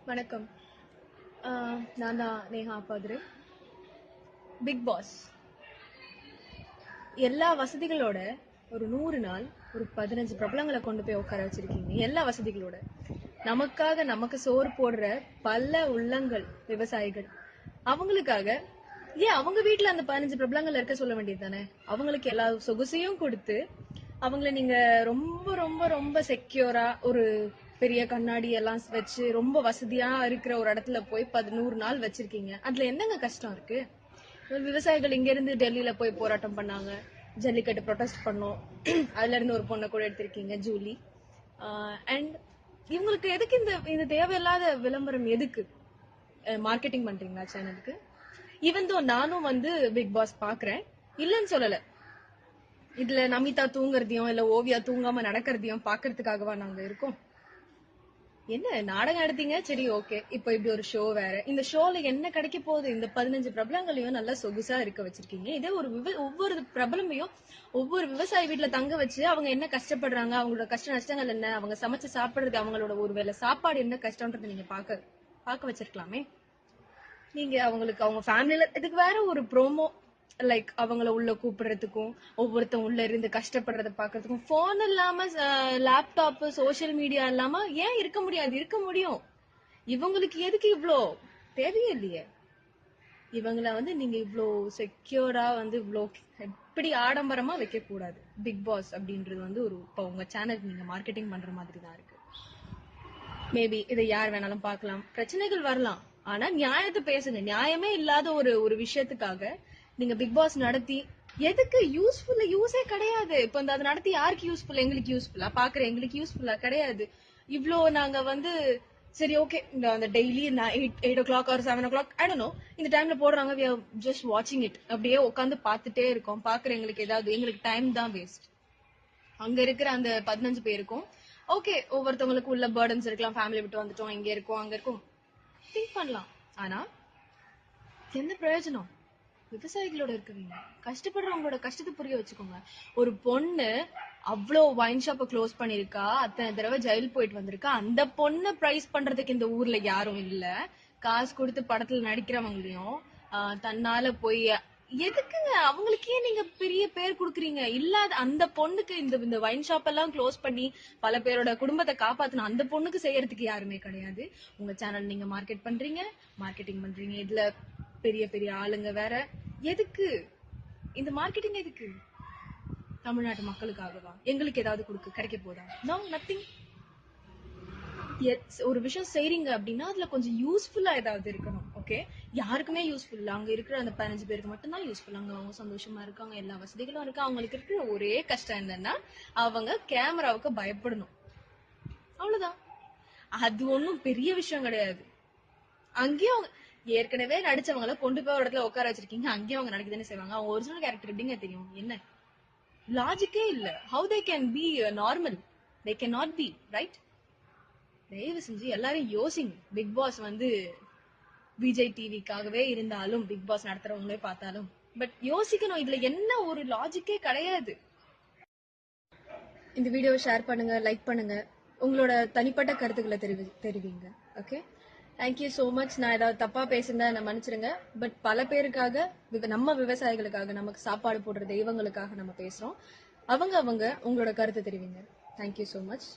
வணக்கம். நான் தான் நேஹா பாதுரை. பிக் பாஸ் எல்லா வசதிகளோட ஒரு 100 நாள் ஒரு 15 பிரபலங்களை கொண்டு போய் உட்கார வச்சிருக்கீங்க. எல்லா வசதிகளோட நமக்காக நமக்கு சோறு போடுற பல உள்ளங்கள் விவசாயிகள். அவங்களுக்காக ஏன் அவங்க வீட்டுல அந்த 15 பிரபலங்கள் இருக்க சொல்ல வேண்டியது தானே? அவங்களுக்கு எல்லா சொகுசையும் கொடுத்து அவங்கள நீங்க ரொம்ப ரொம்ப ரொம்ப செக்யூரா ஒரு பெரிய கண்ணாடி எல்லாம் வச்சு ரொம்ப வசதியா இருக்கிற ஒரு இடத்துல போய் 100 நாள் வச்சிருக்கீங்க. அதுல என்னங்க கஷ்டம் இருக்கு? விவசாயிகள் இங்க இருந்து டெல்லியில போய் போராட்டம் பண்ணாங்க, ஜல்லிக்கட்டு ப்ரொடெஸ்ட் பண்ணோம். அதுல இருந்து ஒரு பொண்ணை கூட எடுத்திருக்கீங்க, ஜூலி. அண்ட் இவங்களுக்கு எதுக்கு இந்த இந்த தேவையில்லாத விளம்பரம்? எதுக்கு மார்க்கெட்டிங் பண்றீங்களா சேனலுக்கு? ஈவன் தோ நானும் வந்து பிக் பாஸ் பாக்குறேன், இல்லன்னு சொல்லல. இதுல நமிதா தூங்குறதையும் இல்ல ஓவியா தூங்காம நடக்கிறதையும் பாக்குறதுக்காகவா நாங்க இருக்கோம்? என்ன நாடகம் எடுத்தீங்க, சரி ஓகே. இப்ப இப்படி ஒரு ஷோ வேற. இந்த ஷோல என்ன கிடைக்க போகுது? இந்த 15 பிரபலங்களையும் நல்லா சொகுசா இருக்க வச்சிருக்கீங்க. இதே ஒரு ஒவ்வொரு பிரபலமையும் ஒவ்வொரு விவசாயி வீட்டுல தங்க வச்சு அவங்க என்ன கஷ்டப்படுறாங்க, அவங்களோட கஷ்ட நஷ்டங்கள் என்ன, அவங்க சமைச்சு சாப்பிடுறது, அவங்களோட ஒரு வேளை சாப்பாடு என்ன கஷ்டம்ன்றதை நீங்க பாக்க வச்சிருக்கலாமே. நீங்க அவங்களுக்கு அவங்க ஃபேமிலில இதுக்கு வேற ஒரு ப்ரோமோ, லைக் அவங்கள உள்ள கூப்பிடுறதுக்கும் ஒவ்வொருத்தன் உள்ள இருந்து கஷ்டப்படுறத பாக்குறதுக்கும் போன் இல்லாம லேப்டாப் சோசியல் மீடியா இல்லாம ஏன் இருக்க முடியாது? இருக்க முடியும். இவங்களுக்கு எதுக்கு இவ்ளோ? தேவையே இல்லையே. இவங்கள வந்து நீங்க இவ்ளோ செக்யூரா வந்து இவ்ளோ எப்படி ஆடம்பரமா வைக்க கூடாது. பிக் பாஸ் அப்படின்றது வந்து ஒரு உங்க சேனலுக்கு நீங்க மார்க்கெட்டிங் பண்ற மாதிரி தான் இருக்கு. மேபி இதை யார் வேணாலும் பார்க்கலாம், பிரச்சனைகள் வரலாம். ஆனா நியாயத்தை பேசுங்க. நியாயமே இல்லாத ஒரு ஒரு விஷயத்துக்காக நீங்க பிக் பாஸ் நடத்தி எதுக்கு? யூஸே கிடையாது. இப்ப அதை நடத்தி யாருக்கு யூஸ்ஃபுல்? எங்களுக்கு யூஸ்ஃபுல்லா? பாக்குற எங்களுக்கு யூஸ்ஃபுல்லா கிடையாது. இவ்ளோ நாங்க வந்து சரி ஓகே, இந்த daily 8 o'clock or 7 o'clock I don't know இந்த டைம்ல போடுறாங்க, we are just watching it. அப்படியே உட்காந்து பார்த்துட்டே இருக்கோம். பாக்குற எங்களுக்கு ஏதாவது எங்களுக்கு டைம் தான் வேஸ்ட். அங்க இருக்கிற அந்த 15 பேருக்கும் ஓகே, ஒவ்வொருத்தவங்களுக்கு உள்ள பர்டன்ஸ் இருக்கலாம். ஃபேமிலி விட்டு வந்துட்டோம், இங்க இருக்கோம் அங்க இருக்கும், திங்க் பண்ணலாம். ஆனா என்ன பிரயோஜனம்? விவசாயிகளோட இருக்குவீங்க, கஷ்டப்படுறவங்களோட கஷ்டத்தை புரிய வச்சுக்கோங்க. ஒரு பொண்ணு அவ்வளோ வைன் ஷாப்பை க்ளோஸ் பண்ணிருக்கா, அத்தனை தடவை ஜெயில் போயிட்டு வந்திருக்கா. அந்த பொண்ணை பிரைஸ் பண்றதுக்கு இந்த ஊர்ல யாரும் இல்ல. காசு கொடுத்து படத்துல நடிக்கிறவங்களையும் தன்னால போய் எதுக்குங்க அவங்களுக்கு ஏன் நீங்க பெரிய பேர் குடுக்குறீங்க? இல்லாத அந்த பொண்ணுக்கு இந்த வைன் ஷாப் எல்லாம் க்ளோஸ் பண்ணி பல பேரோட குடும்பத்தை காப்பாத்தணும். அந்த பொண்ணுக்கு செய்யறதுக்கு யாருமே கிடையாது. உங்க சேனல் நீங்க மார்க்கெட்டிங் பண்றீங்க. இதுல பெரிய பெரிய ஆளுங்க வேற. எதுக்கு இந்த மார்க்கெட்டிங்? எதுக்கு? தமிழ்நாட்டு மக்களுக்காகவா? எங்களுக்கு ஏதாவது கிடைக்க போதா? No, nothing. ஒரு விஷயம் செய்றீங்க அப்படின்னா அதுல கொஞ்சம் யூஸ்ஃபுல்லா ஏதாவது இருக்கணும். ஓகே, யாருக்குமே யூஸ்ஃபுல் அங்க இருக்கிற அந்த 15 பேருக்கு மட்டும் தான் யூஸ்ஃபுல். அங்க அவங்க சந்தோஷமா இருக்காங்க, எல்லா வசதிகளும் இருக்கு. அவங்களுக்கு இருக்கிற ஒரே கஷ்டம் என்னன்னா அவங்க கேமராவுக்கு பயப்படணும், அவ்வளவுதான். அது ஒன்னும் பெரிய விஷயம் கிடையாது. அங்கேயும் ஏற்கனவே நடிச்சவங்கள கொண்டு போய் ஒரு இடத்துல உட்கார வச்சிருக்கீங்க, அங்கேயும் அவங்க நடிக்கதானே செய்வாங்க. அவங்க ஒரிஜினல் கேரக்டர் எப்படிங்க தெரியும்? என்ன லாஜிக்கே இல்ல. How they can be normal? They can not be, right? தயவு செஞ்சு எல்லாரும் யோசிங்க. பிக் பாஸ் வந்து விஜய் டிவிக்காகவே இருந்தாலும், பிக் பாஸ் நடத்துறவங்களே பார்த்தாலும், பட் யோசிக்கணும். இதுல என்ன ஒரு லாஜிக்கே கிடையாது. இந்த வீடியோவை ஷேர் பண்ணுங்க, லைக் பண்ணுங்க, உங்களோட தனிப்பட்ட கருத்துக்களை தெரிவிங்க. Okay, thank you so much. நான் ஏதாவது தப்பா பேசியிருந்தா என்ன மன்னிச்சிருங்க. பட் பல பேருக்காக, நம்ம விவசாயிகளுக்காக, நமக்கு சாப்பாடு போடுற தெய்வங்களுக்காக நம்ம பேசுறோம். அவங்க உங்களோட கருத்தை தெரிவிங்க. Thank you so much.